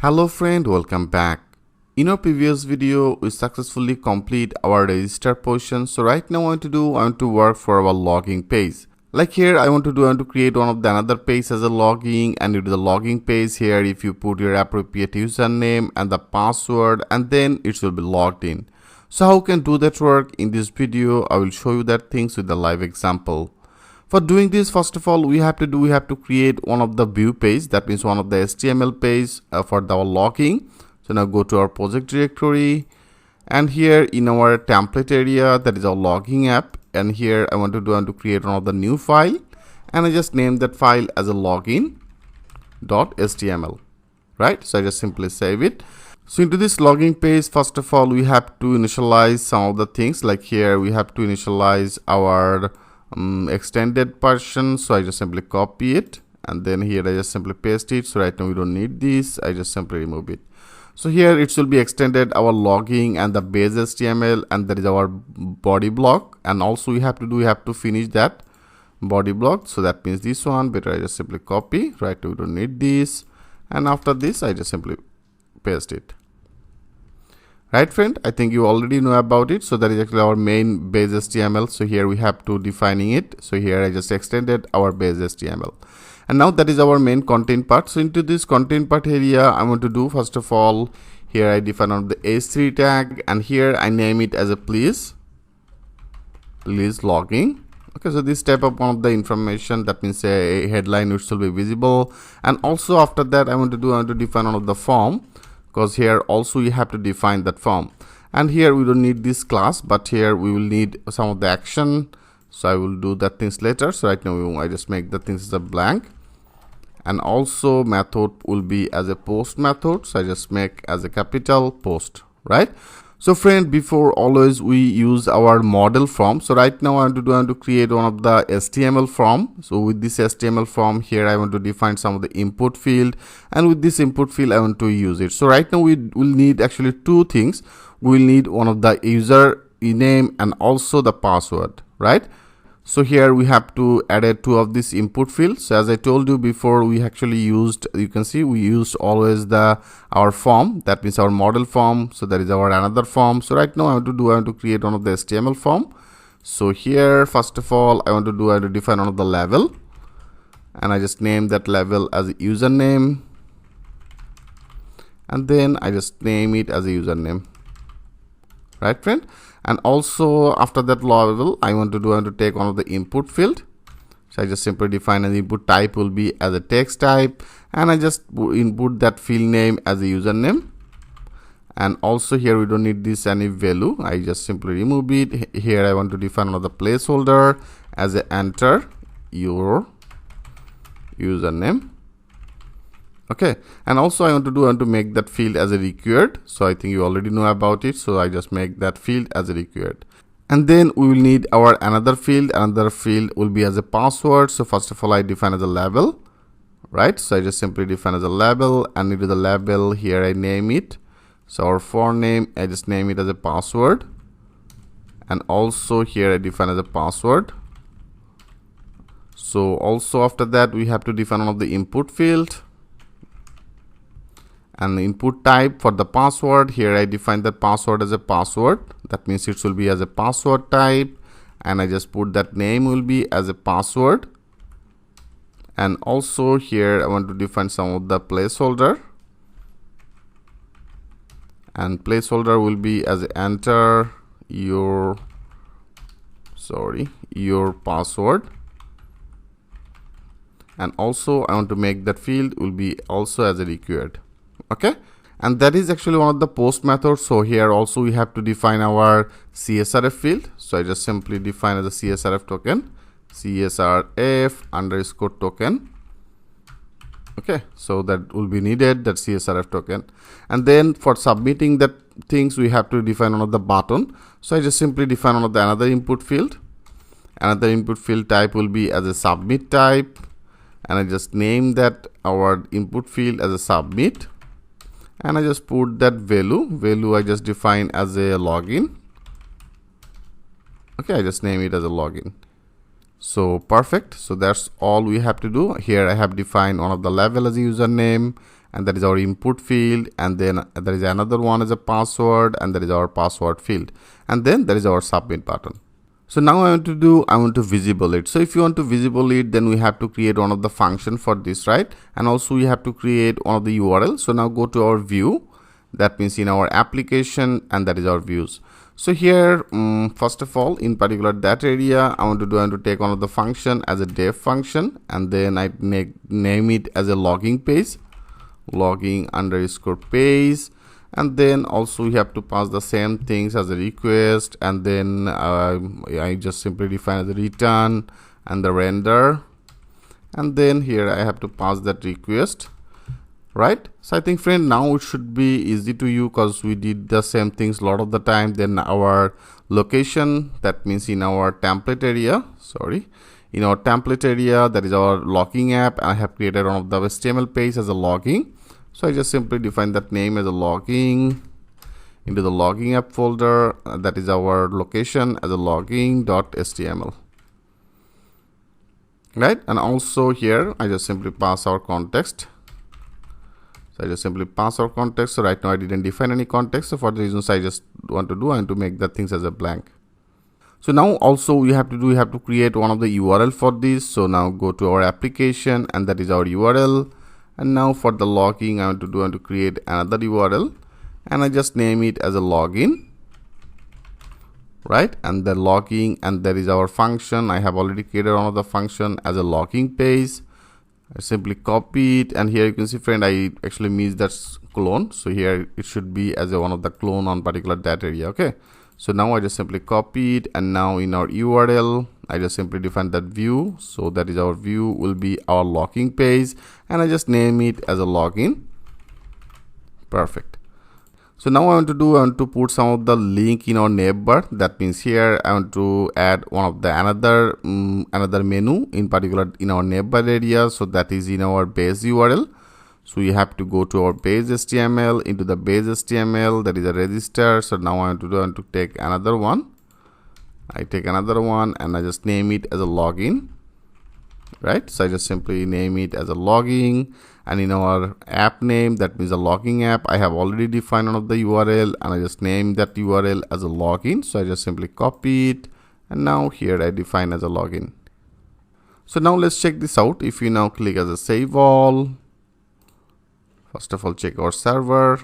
Hello friend, welcome back. In our previous video, we successfully complete our register portion. So right now I want to work for our logging page. Like here, I want to create one of the another page as a logging, and into the logging page here, if you put your appropriate username and the password, and then it will be logged in. So how you can do that work? In this video, I will show you that things with the live example. For doing this, first of all, we have to create one of the view page, that means one of the HTML page for our logging. So now go to our project directory, and here in our template area, that is our logging app, and here I want to create one of the new file, and I just name that file as a login.html, right? So I just simply save it. So into this logging page, first of all, we have to initialize some of the things. Like here, we have to initialize our extended portion. So I just simply copy it, and then here I just simply paste it. So right now we don't need this, I just simply remove it. So here it will be extended our logging and the base HTML, and that is our body block. And also we have to finish that body block. So that means this one, better I just simply copy. Right now we don't need this, and after this I just simply paste it. Right friend, I think you already know about it. So that is actually our main base HTML. So here we have to defining it. So here I just extended our base HTML, and now that is our main content part. So into this content part area, I want to do, first of all, here I define on the h3 tag, and here I name it as a please logging. Okay, so this type of one of the information, that means a headline which will be visible. And also after that, I want to define one of the form, because here also you have to define that form. And here we don't need this class, but here we will need some of the action. So I will do that things later. So right now I just make the things as a blank, and also method will be as a post method. So I just make as a capital post, right? So friend, before always we use our model form. So right now I want to create one of the HTML form. So with this HTML form here, I want to define some of the input field, and with this input field I want to use it. So right now we will need actually two things. We will need one of the user name and also the password, right? So here we have to add two of this input fields. So as I told you before, we actually used, you can see we used always our form, that means our model form. So that is our another form. So right now I want to create one of the HTML form. So here, first of all, I want to define one of the level, and I just name that level as a username, and then I just name it as a username, right friend? And also after that level, I want to take one of the input field. So I just simply define an input type will be as a text type, and I just input that field name as a username. And also here we don't need this any value, I just simply remove it. Here I want to define another placeholder as a enter your username. Okay, and also I want to make that field as a required. So I think you already know about it. So I just make that field as a required. And then we will need our another field will be as a password. So first of all, I define as a label, right? So I just simply define as a label, and into the label here I name it. So our for name, I just name it as a password, and also here I define as a password. So also after that, we have to define one of the input field, and the input type for the password, here I define that password as a password, that means it will be as a password type, and I just put that name will be as a password. And also here I want to define some of the placeholder, and placeholder will be as enter your password. And also I want to make that field will be also as a required. Okay, and that is actually one of the post methods. So here also we have to define our CSRF field. So I just simply define as a CSRF token, CSRF underscore token. Okay, so that will be needed, that CSRF token. And then for submitting that things, we have to define one of the button. So I just simply define one of the another input field. Another input field type will be as a submit type, and I just name that our input field as a submit. And I just put that value I just define as a login. Okay, I just name it as a login. So perfect. So that's all we have to do. Here I have defined one of the level as a username, and that is our input field, and then there is another one as a password, and that is our password field, and then there is our submit button. So now I want to visible it. So if you want to visible it, then we have to create one of the function for this, right? And also we have to create one of the URL. So now go to our view, that means in our application, and that is our views. So here, first of all, in particular that area, I want to take one of the function as a def function, and then I name it as a logging page, logging underscore page, and then also we have to pass the same things as a request, and then I just simply define as a return and the render, and then here I have to pass that request. Right, so I think, friend, now it should be easy to you because we did the same things a lot of the time. Then our location, that means in our template area, in our template area, that is our logging app. I have created one of the HTML page as a logging. So I just simply define that name as a logging into the logging app folder. That is our location as a logging.html. Right, and also here I just simply pass our context. So I just simply pass our context. So right now I didn't define any context. So for the reasons I just want to make the things as a blank. So now also we have to create one of the URL for this. So now go to our application, and that is our URL. And now for the logging, I want to create another URL, and I just name it as a login. Right, and the logging, and that is our function. I have already created one of the function as a logging page. I simply copy it, and here you can see, friend, I actually missed that clone. So here it should be as one of the clone on particular that area. Okay, so now I just simply copy it, and now in our URL I just simply define that view. So that is our view will be our logging page, and I just name it as a login. Perfect. So now I want to put some of the link in our navbar. That means here I want to add one of the another menu, in particular in our navbar area. So that is in our base URL. So we have to go to our base HTML, into the base HTML, that is a register. So now I want to take another one. I take another one, and I just name it as a login. Right, so I just simply name it as a logging, and in our app name, that means a logging app, I have already defined one of the URL, and I just name that URL as a login. So I just simply copy it, and now here I define as a login. So now let's check this out. If you now click as a save all, first of all check our server.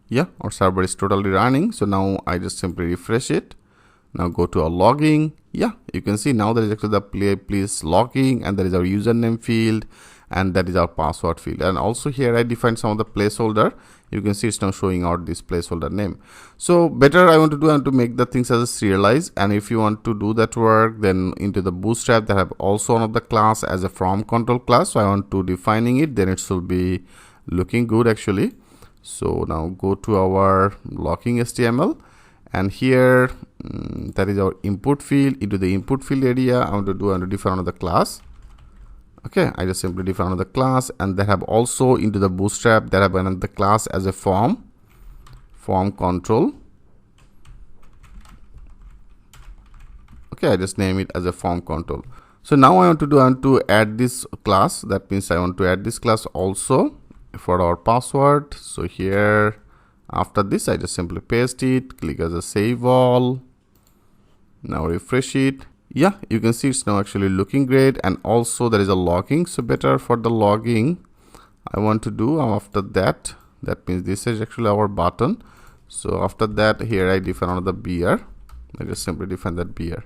Yeah, our server is totally running. So now I just simply refresh it. Now go to our logging. Yeah, you can see now there is actually the please logging, and there is our username field, and that is our password field. And also here I defined some of the placeholder. You can see it's now showing out this placeholder name. So better I want to make the things as a serialized, and if you want to do that work, then into the Bootstrap that have also one of the class as a from control class. So I want to defining it, then it should be looking good actually. So now go to our logging HTML, and here that is our input field. Into the input field area I want to define another class. Okay, I just simply define another class, and they have also into the Bootstrap that have another class as a form control. Okay, I just name it as a form control. So now I want to add this class. That means I want to add this class also for our password. So here after this I just simply paste it, click as a save all. Now refresh it. Yeah, you can see it's now actually looking great, and also there is a logging. So better for the logging I want to do after that, that means this is actually our button. So after that here I define another BR. I just simply define that BR.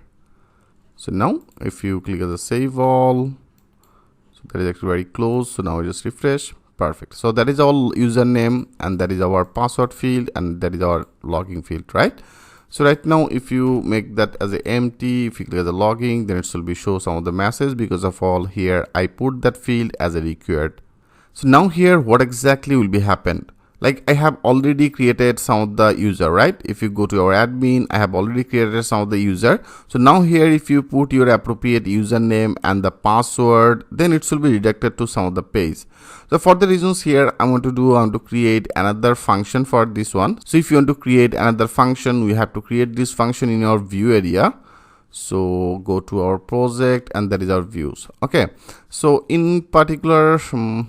So now if you click as a save all, so that is actually very close. So now I just refresh. Perfect. So that is our username, and that is our password field, and that is our logging field, right? So right now if you make that as a empty, if you click as a logging, then it will be show some of the message, because of all here I put that field as a required. So now here what exactly will be happened? Like I have already created some of the user, right? If you go to our admin, I have already created some of the user. So now here if you put your appropriate username and the password, then it will be redirected to some of the page. So for the reasons here I want to create another function for this one. So if you want to create another function, we have to create this function in our view area. So go to our project, and that is our views. Okay, so in particular,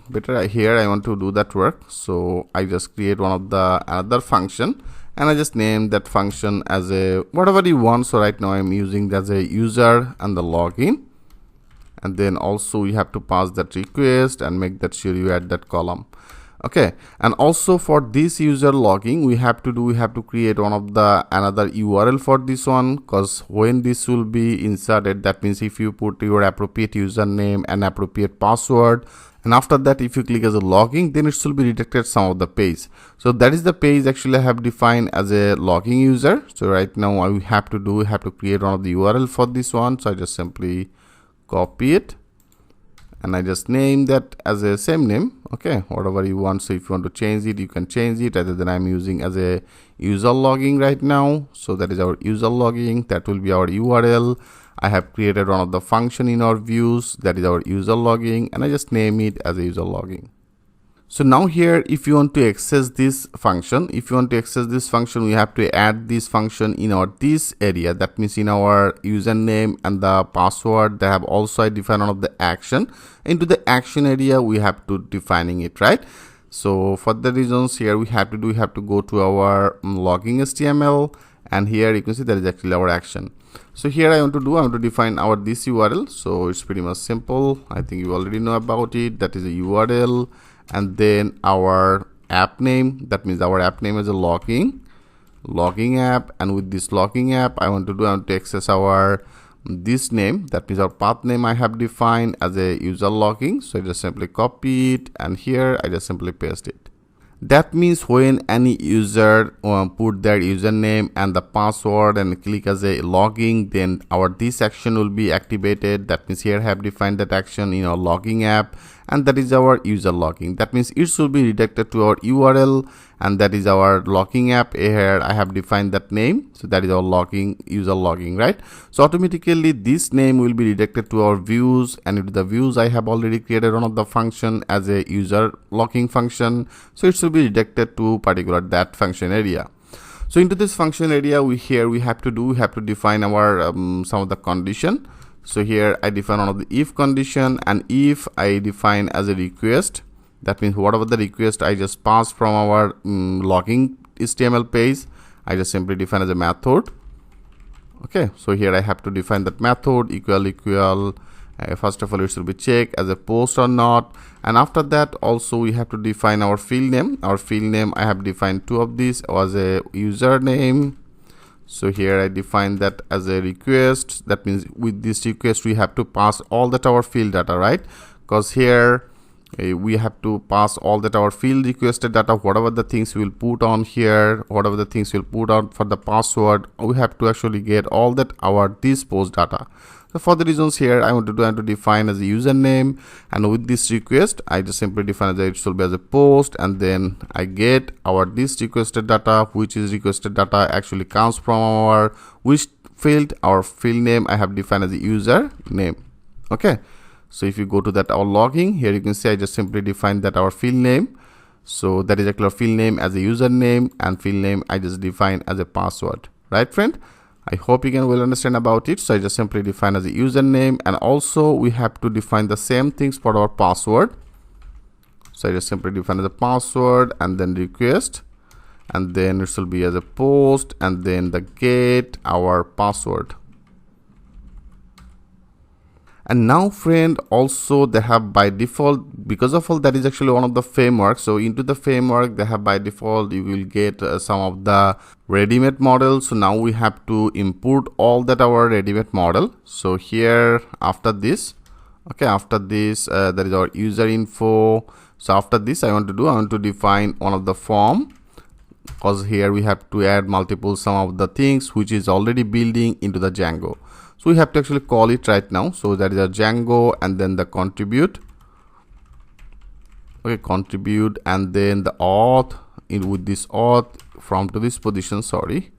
better here I want to do that work. So I just create one of the another function, and I just name that function as a whatever you want. So right now I'm using that as a user and the login, and then also you have to pass that request and make that sure you add that column. Okay, and also for this user logging, we have to create one of the another URL for this one, because when this will be inserted, that means if you put your appropriate username and appropriate password, and after that if you click as a logging, then it will be redirected some of the page. So that is the page actually I have defined as a logging user. So right now what we have to create one of the URL for this one. So I just simply copy it, and I just name that as a same name. Okay, whatever you want. So if you want to change it, you can change it, rather than I'm using as a user logging right now. So that is our user logging. That will be our URL. I have created one of the function in our views, that is our user logging, and I just name it as a user logging. So now here, if you want to access this function, we have to add this function in our this area. That means in our username and the password, they have also defined one of the action. Into the action area, we have to defining it, right? So for the reasons here, we have to go to our logging HTML, and here you can see that is actually our action. So here I want to define our this URL. So it's pretty much simple. I think you already know about it. That is a URL. And then our app name, that means our app name is a logging app, and with this logging app I want to access our this name, that means our path name I have defined as a user logging. So I just simply copy it, and here I just simply paste it. That means when any user put their username and the password and click as a logging, then our this action will be activated. That means here I have defined that action in our logging app, and that is our user logging. That means it should be redirected to our URL, and that is our logging app. Here I have defined that name, so that is our logging user logging, right? So automatically this name will be redirected to our views, and into the views I have already created one of the function as a user logging function, so it should be redirected to particular that function area. So into this function area, we have to define our some of the condition. So here I define one of the if condition, and if I define as a request, that means whatever the request I just pass from our logging HTML page, I just simply define as a method. Okay, so here I have to define that method equal. First of all, it should be checked as a post or not, and after that also we have to define our field name. Our field name I have defined two of these as a username. So here I define that as a request. That means with this request we have to pass all that our field data, right? Because here we have to pass all that our field requested data, whatever the things we will put on here, whatever the things we'll put on for the password, we have to actually get all that our this post data. So for the reasons here, I want to define as a username, and with this request I just simply define as it should be as a post, and then I get our this requested data, which is requested data actually comes from our which field. Our field name I have defined as a user name. Okay, so if you go to that our logging, here you can see I just simply define that our field name. So that is actually our field name as a username, and field name I just define as a password, right friend? I hope you can well understand about it. So I just simply define as a username, and also we have to define the same things for our password. So I just simply define as a password, and then request, and then it will be as a post, and then the get our password. And now friend, also they have by default, because of all that is actually one of the framework. So into the framework they have by default you will get some of the ready-made models. So now we have to import all that our ready-made model. So here after this, okay, after this that is our user info. So after this I want to define one of the form, because here we have to add multiple some of the things which is already building into the Django. So we have to actually call it right now. So that is a Django, and then the contribute. Okay, contribute, and then the auth with this auth from to this position. Sorry.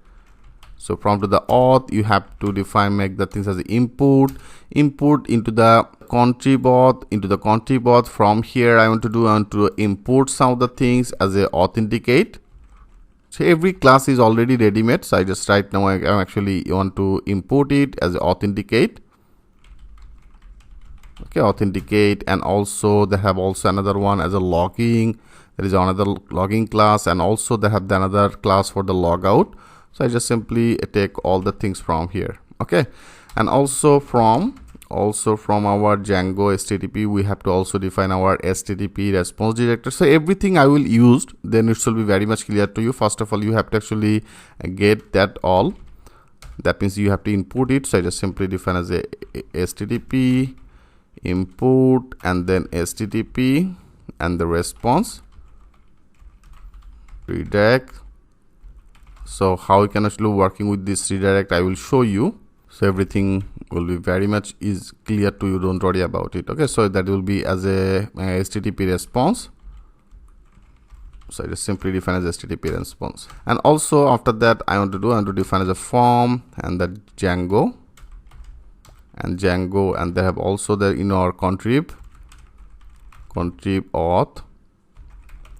So from to the auth you have to define, make the things as input into the contribute. From here I want to import some of the things as a authenticate. So every class is already ready-made. So I just right now I actually want to import it as authenticate. Okay, authenticate, and also they have also another one as a logging. There is another logging class, and also they have the another class for the logout. So I just simply take all the things from here. Okay, and also from our Django HTTP, we have to also define our HTTP response director. So everything I will use, then it will be very much clear to you. First of all, you have to actually get that all. That means you have to input it. So I just simply define as a HTTP import, and then HTTP and the response redirect. So how we can actually working with this redirect, I will show you. So everything will be very much is clear to you, don't worry about it. Okay, so that will be as a HTTP response. So I just simply define as HTTP response. And also after that, I want to define as a form and the Django, and they have also the our contrib auth.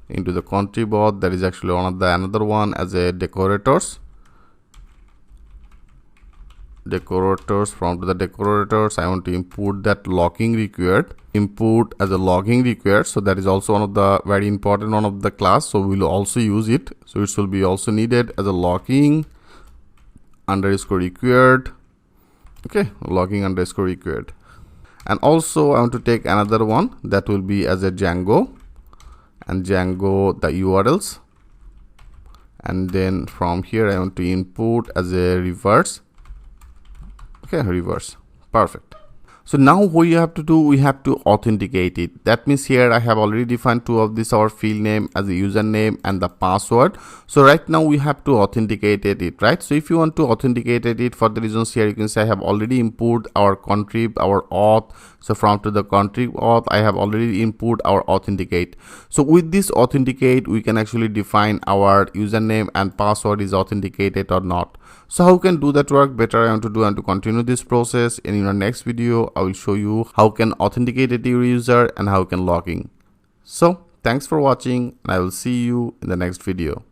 Into the contrib auth, that is actually another one as a decorators. From the decorators, I want to import that logging required. Import as a logging required. So that is also one of the very important one of the class. So we will also use it. So it will be also needed as a logging underscore required. Okay, logging underscore required. And also I want to take another one that will be as a Django, and Django the URLs. And then from here I want to input as a reverse. Okay, reverse. Perfect. So now what you have to do, we have to authenticate it. That means here I have already defined two of this, our field name as a username and the password. So right now we have to authenticate it, right? So if you want to authenticate it, for the reasons here you can say I have already imported our contrib, our auth. So from to the contrib auth, I have already input our authenticate. So with this authenticate, we can actually define our username and password is authenticated or not. So how can do that work better? I want to continue this process. In our next video, I will show you how can authenticate your user and how can logging. So thanks for watching, and I will see you in the next video.